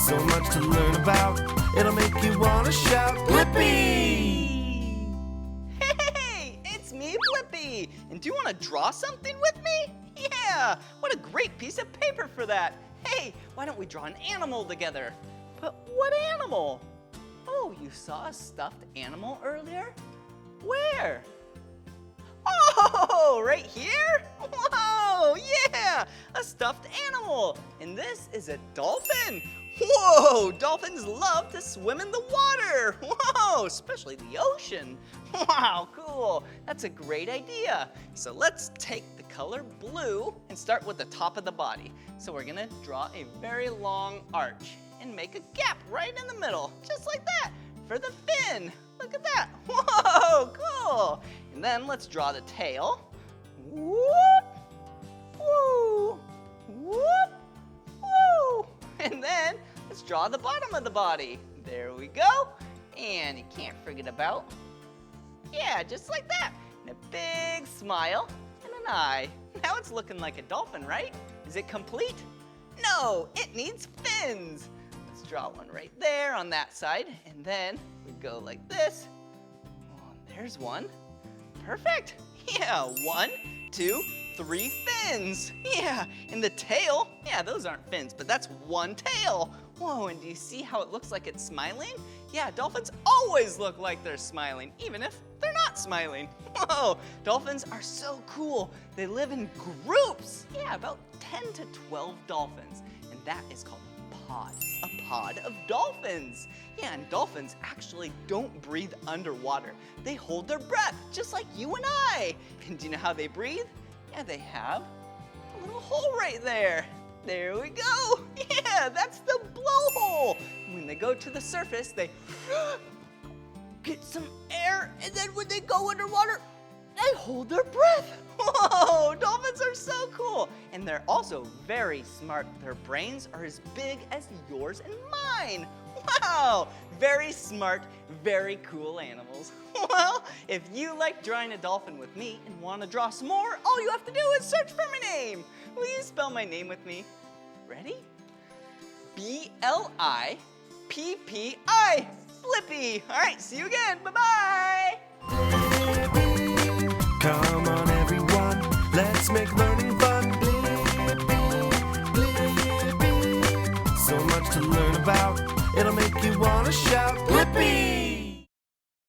So much to learn about, it'll make you want to shout, Blippi! Hey, it's me, Blippi. And do you want to draw something with me? Yeah, what a great piece of paper for that. Hey, why don't we draw an animal together? But what animal? Oh, you saw a stuffed animal earlier? Where? Oh, right here? Whoa, yeah, a stuffed animal. And this is a dolphin. Whoa, dolphins love to swim in the water. Whoa, especially the ocean. Wow, cool. That's a great idea. So let's take the color blue and start with the top of the body. So we're gonna draw a very long arch and make a gap right in the middle, just like that, for the fin. Look at that. Whoa, cool. And then let's draw the tail. Whoop, woo, whoop, woo. And then let's draw the bottom of the body. There we go. And you can't forget about, yeah, just like that. And a big smile and an eye. Now it's looking like a dolphin, right? Is it complete? No, it needs fins. Let's draw one right there on that side. And then we go like this. Oh, there's one. Perfect. Yeah, 1, 2, 3 fins. Yeah, and the tail, yeah, those aren't fins, but that's one tail. Whoa, and do you see how it looks like it's smiling? Yeah, dolphins always look like they're smiling, even if they're not smiling. Whoa, dolphins are so cool. They live in groups. Yeah, about 10 to 12 dolphins, and that is called a pod of dolphins. Yeah, and dolphins actually don't breathe underwater. They hold their breath, just like you and I. And do you know how they breathe? Yeah, they have a little hole right there. There we go. Yeah, that's the blowhole. When they go to the surface, they get some air, and then when they go underwater, they hold their breath. Whoa, dolphins are so cool. And they're also very smart. Their brains are as big as yours and mine. Wow, very smart, very cool animals. Well, if you like drawing a dolphin with me and want to draw some more, all you have to do is search for my name. Will you spell my name with me? Ready? B-L-I-P-P-I, Blippi. All right, see you again. Bye-bye. Come on everyone, let's make learning fun. Blippi. So much to learn about, it'll make you want to shout, Blippi!